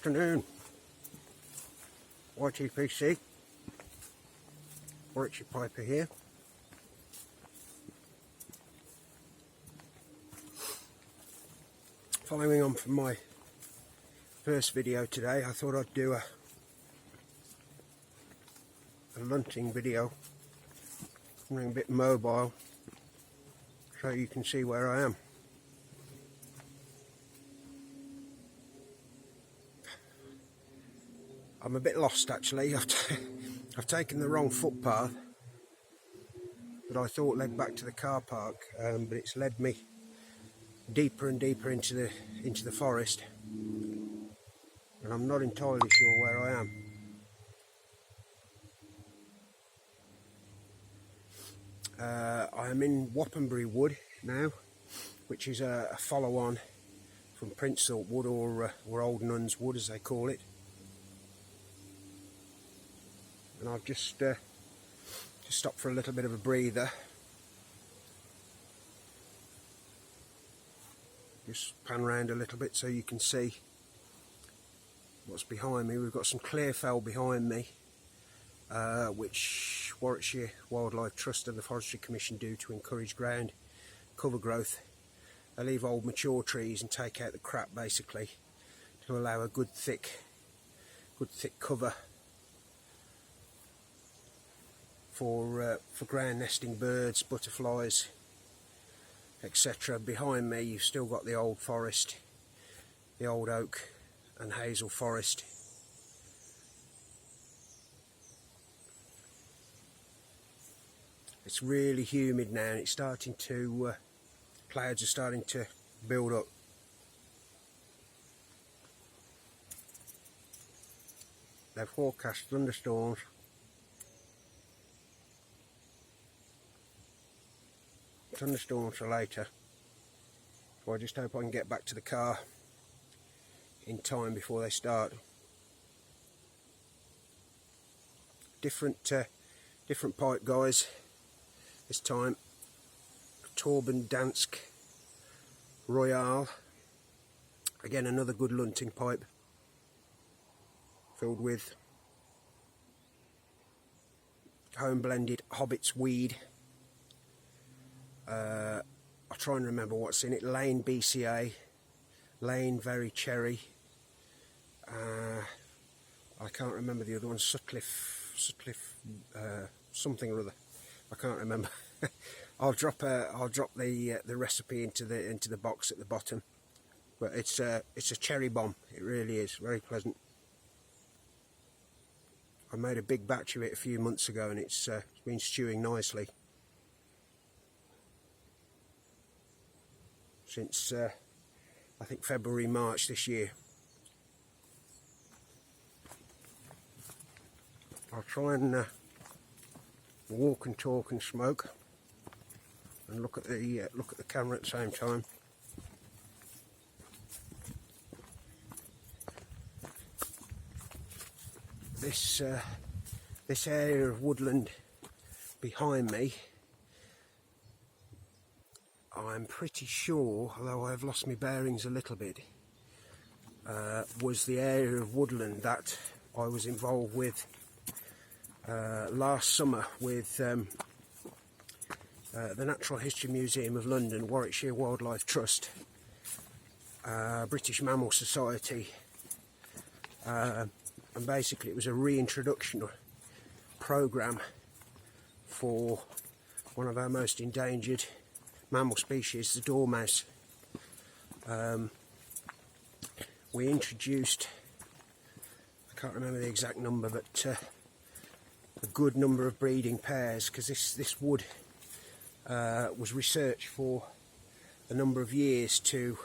afternoon. YTPC, Warwickshire Piper here. Following on from my first video today, I thought I'd do a lunting video, something a bit mobile, so you can see where I am. I'm a bit lost actually. I've taken the wrong footpath that I thought led back to the car park, but it's led me deeper and deeper into the forest, and I'm not entirely sure where I am. I am in Wappenbury Wood now, which is a follow-on from Prince Salt Wood, or Old Nuns Wood as they call it. And I've just stopped for a little bit of a breather. Just pan round a little bit so you can see what's behind me. We've got some clear fell behind me, which Warwickshire Wildlife Trust and the Forestry Commission do to encourage ground cover growth. They leave old mature trees and take out the crap basically to allow a good thick cover for ground nesting birds, butterflies, etc. Behind me you've still got the old forest, the old oak and hazel forest. It's really humid now, and it's starting to, clouds are starting to build up. They've forecast thunderstorms. Thunderstorms for later, so I just hope I can get back to the car in time before they start. Different pipe guys this time. Torben Dansk Royale, again another good lunting pipe filled with home blended Hobbits Weed. I'll try and remember what's in it. Lane BCA, Lane Very Cherry, I can't remember the other one. Sutcliffe, something or other. I can't remember. I'll drop the recipe into the box at the bottom. But it's a cherry bomb. It really is very pleasant. I made a big batch of it a few months ago, and it's been stewing nicely since I think February, March this year. I'll try and walk and talk and smoke and look at the camera at the same time. This area of woodland behind me, I'm pretty sure, although I've lost my bearings a little bit, was the area of woodland that I was involved with last summer with the Natural History Museum of London, Warwickshire Wildlife Trust, British Mammal Society, and basically it was a reintroduction programme for one of our most endangered mammal species, the dormouse. We introduced, I can't remember the exact number, but a good number of breeding pairs, because this wood was researched for a number of years to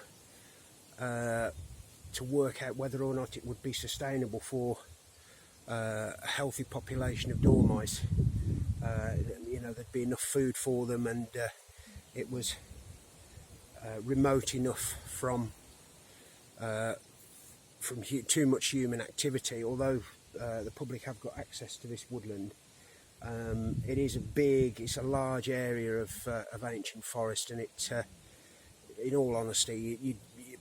work out whether or not it would be sustainable for a healthy population of dormice. You know, there'd be enough food for them, and it was remote enough from too much human activity. Although the public have got access to this woodland, it's a large area of ancient forest, and it, in all honesty, you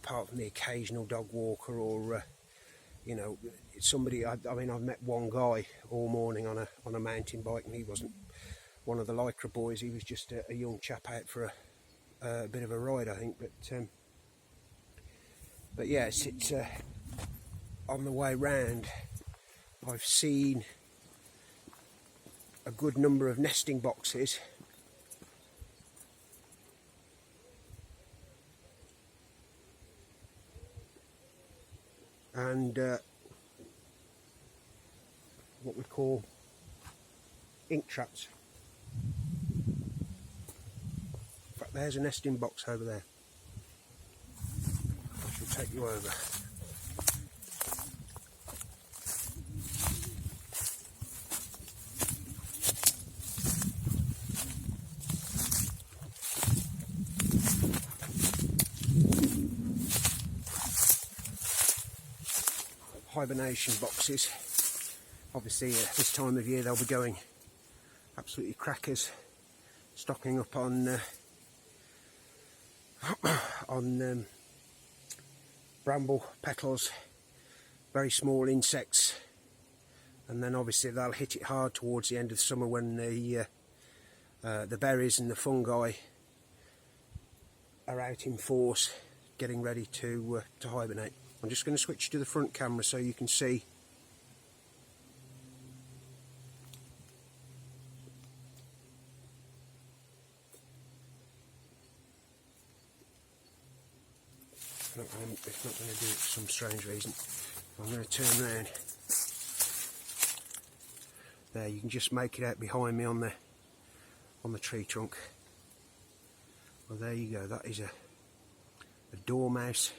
apart from the occasional dog walker or you know, somebody. I mean, I've met one guy all morning on a mountain bike, and he wasn't one of the Lycra boys. He was just a young chap out for a bit of a ride, I think. But yes, it's on the way round. I've seen a good number of nesting boxes. And what we call ink traps. In fact, there's a nesting box over there. I shall take you over. Hibernation boxes. Obviously this time of year they'll be going absolutely crackers, stocking up on bramble petals, very small insects, and then obviously they'll hit it hard towards the end of the summer when the berries and the fungi are out in force, getting ready to hibernate. I'm just going to switch to the front camera so you can see. It's not going to do it for some strange reason. I'm going to turn around. There, you can just make it out behind me on the tree trunk. Well, there you go. That is a Dormouse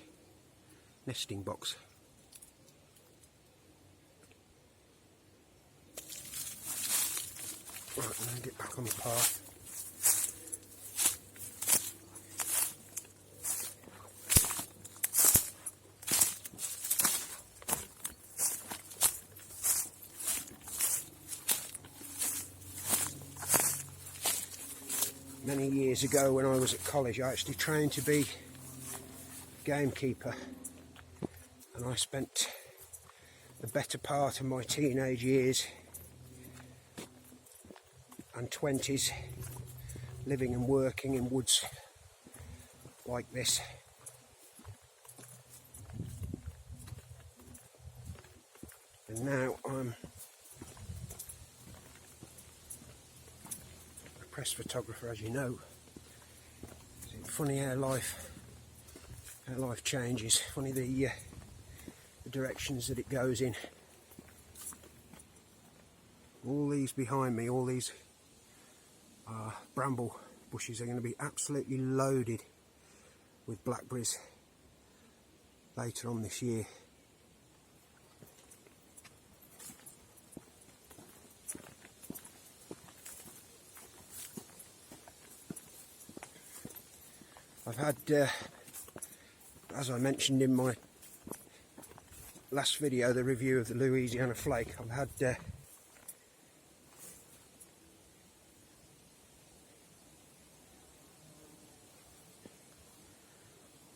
Nesting Box. Right, I'm going to get back on the path. Many years ago when I was at college, I actually trained to be gamekeeper, and I spent the better part of my teenage years and 20s living and working in woods like this. And now I'm a press photographer, as you know. It's funny how life changes. Funny the directions that it goes in. All these behind me, all these bramble bushes are going to be absolutely loaded with blackberries later on this year. I've had, as I mentioned in my last video, the review of the Louisiana flake, I've had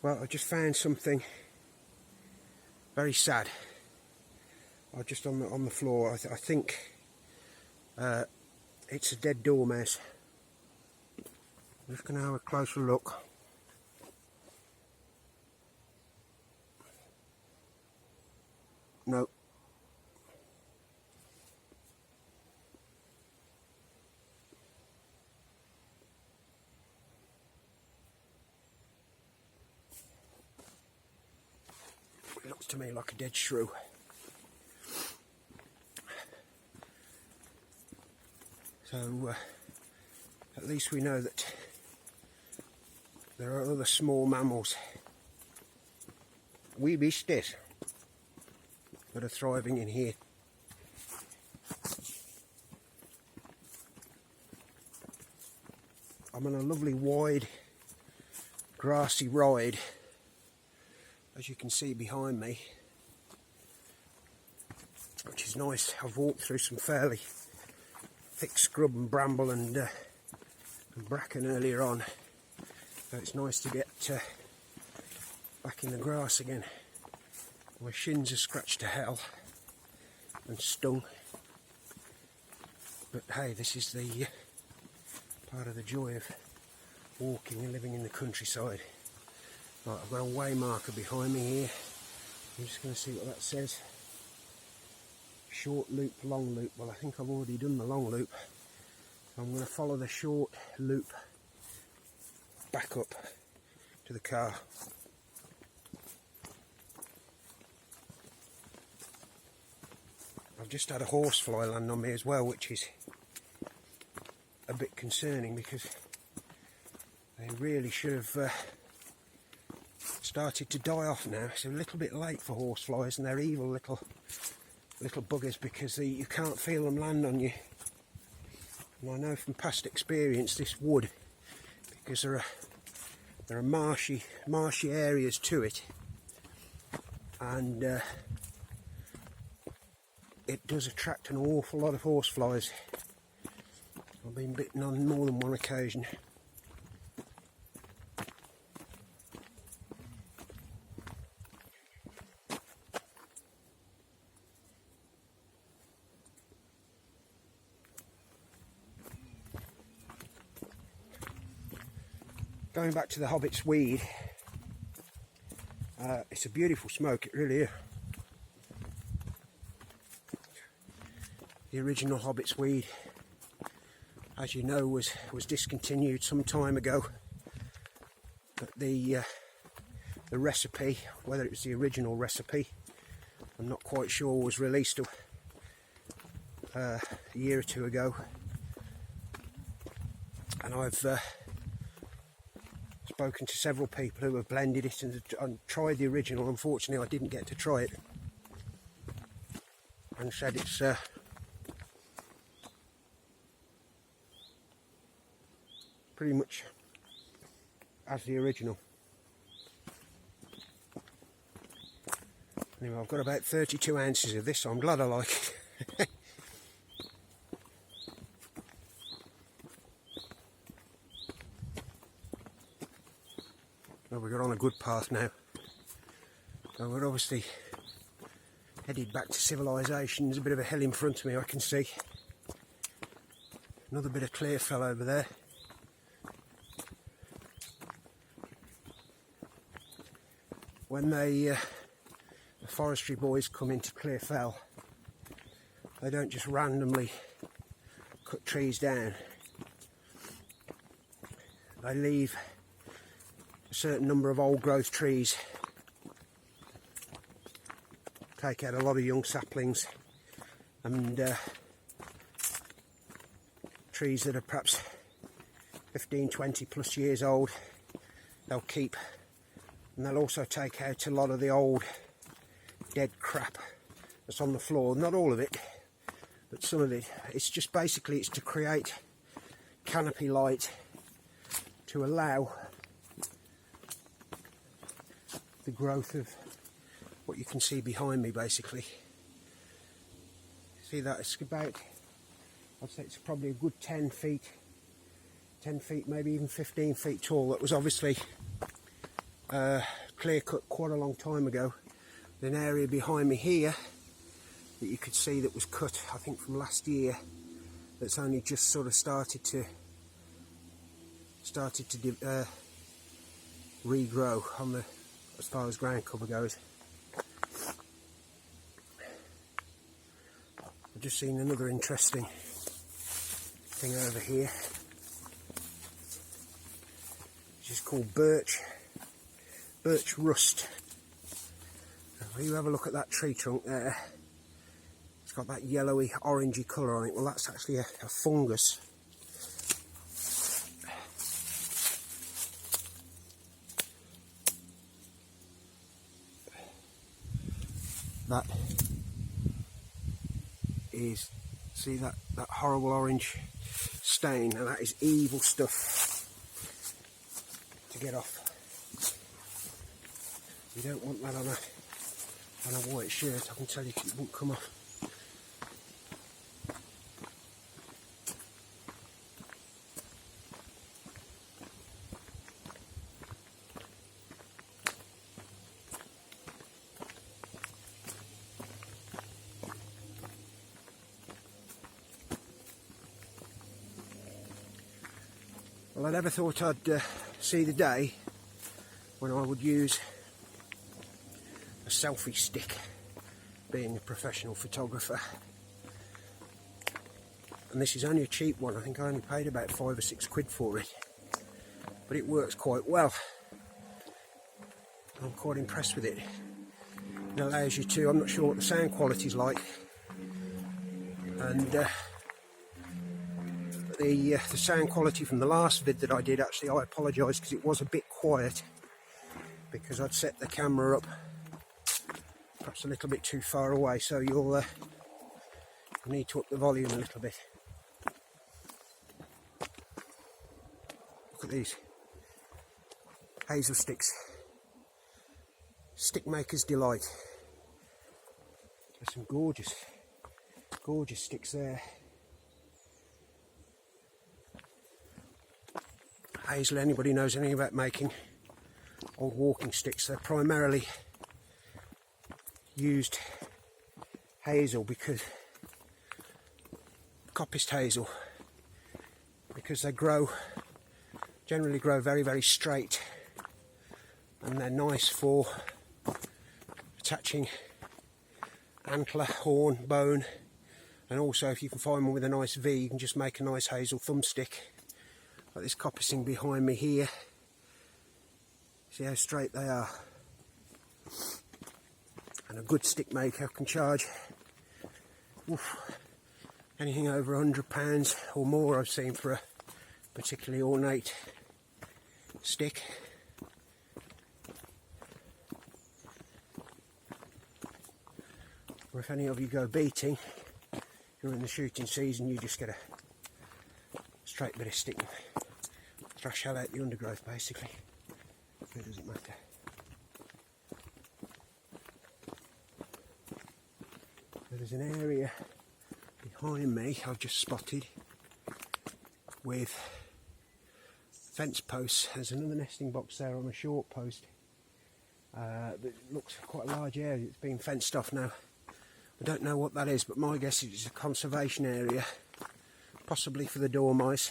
well, I just found something very sad. I just on the floor. I think it's a dead dormouse. I'm just going to have a closer look. No. It looks to me like a dead shrew. So at least we know that there are other small mammals, wee beasties, that are thriving in here. I'm on a lovely wide grassy ride, as you can see behind me, which is nice. I've walked through some fairly thick scrub and bramble and bracken earlier on, so it's nice to get back in the grass again. My shins are scratched to hell and stung. But hey, this is the part of the joy of walking and living in the countryside. Right, I've got a way marker behind me here. I'm just going to see what that says. Short loop, long loop. Well, I think I've already done the long loop. So I'm going to follow the short loop back up to the car. I've just had a horsefly land on me as well, which is a bit concerning because they really should have started to die off now. It's a little bit late for horseflies, and they're evil little buggers because you can't feel them land on you. And I know from past experience this would, because there are marshy areas to it, and it does attract an awful lot of horseflies. I've been bitten on more than one occasion. Going back to the Hobbits Weed, it's a beautiful smoke, it really is. The original Hobbits Weed, as you know, was discontinued some time ago, but the recipe, whether it was the original recipe, I'm not quite sure, was released a year or two ago, and I've spoken to several people who have blended it and tried the original. Unfortunately, I didn't get to try it, and said it's pretty much as the original. Anyway, I've got about 32 ounces of this, so I'm glad I like it. Well, we're on a good path now. So we're obviously headed back to civilization. There's a bit of a hill in front of me, I can see. Another bit of clear fell over there. When the forestry boys come into Clear Fell, they don't just randomly cut trees down. They leave a certain number of old growth trees, take out a lot of young saplings, and trees that are perhaps 15, 20 plus years old, they'll keep. And they'll also take out a lot of the old dead crap that's on the floor. Not all of it, but some of it. It's just basically, it's to create canopy light to allow the growth of what you can see behind me, basically. See that? It's about, I'd say it's probably a good 10 feet, maybe even 15 feet tall. That was obviously clear cut quite a long time ago. An area behind me here that you could see that was cut, I think, from last year, that's only just sort of started to regrow on the, as far as ground cover goes. I've just seen another interesting thing over here, which is called birch rust. If you have a look at that tree trunk there, it's got that yellowy orangey colour on it. Well, that's actually a fungus. That is, see that horrible orange stain, and that is evil stuff to get off. You don't want that on a white shirt, I can tell you, it won't come off. Well, I never thought I'd see the day when I would use a selfie stick, being a professional photographer. And this is only a cheap one. I think I only paid about £5 or £6 for it, but it works quite well. I'm quite impressed with it. It allows you to, I'm not sure what the sound quality is like, and the sound quality from the last vid that I did, actually I apologise because it was a bit quiet, because I'd set the camera up perhaps a little bit too far away, so you'll need to up the volume a little bit. Look at these hazel sticks, stick maker's delight. There's some gorgeous sticks there. Hazel, anybody knows anything about making old walking sticks, they're primarily used hazel, because coppiced hazel, because they generally grow very, very straight, and they're nice for attaching antler, horn, bone, and also if you can find one with a nice V, you can just make a nice hazel thumbstick, like this coppicing behind me here. See how straight they are. And a good stick maker can charge anything over £100 or more, I've seen, for a particularly ornate stick. Or if any of you go beating during the shooting season, you just get a straight bit of stick and thrash out the undergrowth, basically. It doesn't matter. There's an area behind me I've just spotted with fence posts. There's another nesting box there on a short post. It looks quite a large area. It's been fenced off now. I don't know what that is, but my guess is it's a conservation area, possibly for the dormice.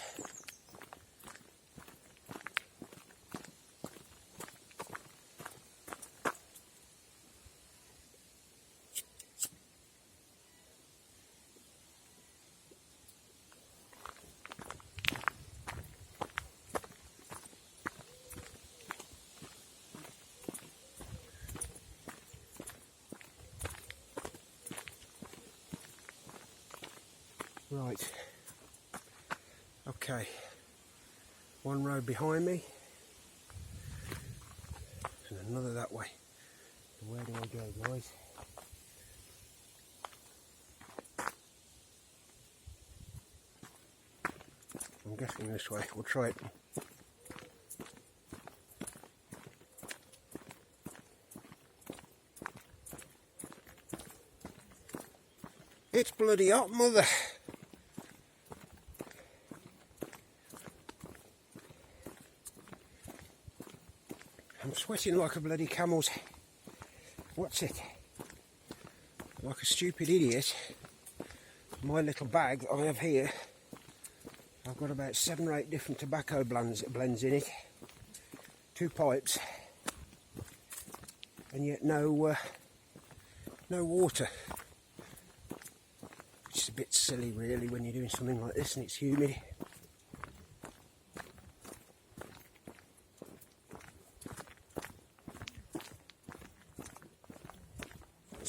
Right, okay, one road behind me and another that way. Where do I go, guys? I'm guessing this way. We'll try it. It's bloody hot, mother. I'm sweating like a bloody camel's, what's it, like a stupid idiot. My little bag that I have here, I've got about 7 or 8 different tobacco blends in it, 2 pipes, and yet no water. It's a bit silly really when you're doing something like this and it's humid.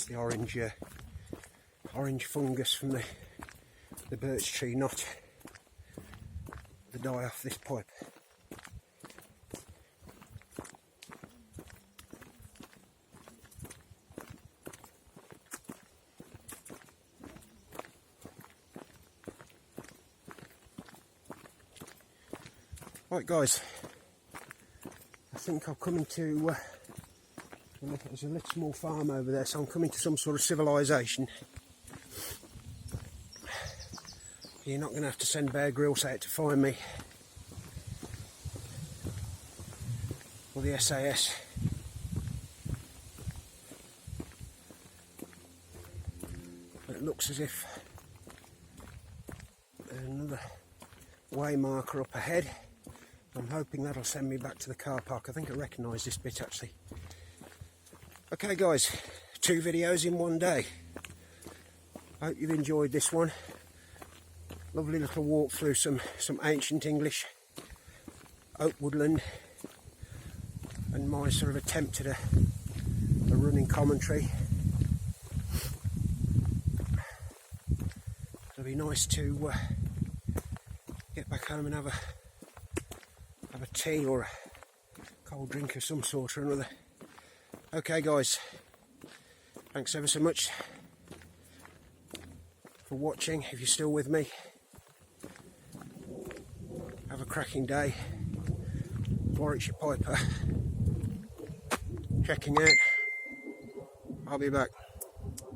The orange fungus from the birch tree, not the dye off this pipe. Right guys, I think I've come into there's a little small farm over there, so I'm coming to some sort of civilization. You're not going to have to send Bear Grylls out to find me, or the SAS. It looks as if there's another way marker up ahead. I'm hoping that'll send me back to the car park. I think I recognise this bit actually. Okay guys, 2 videos in one day. I hope you've enjoyed this one. Lovely little walk through some ancient English oak woodland, and my sort of attempt at a running commentary. It'll be nice to get back home and have a tea or a cold drink of some sort or another. Okay guys, thanks ever so much for watching. If you're still with me, have a cracking day. Warwickshire Piper checking out. I'll be back.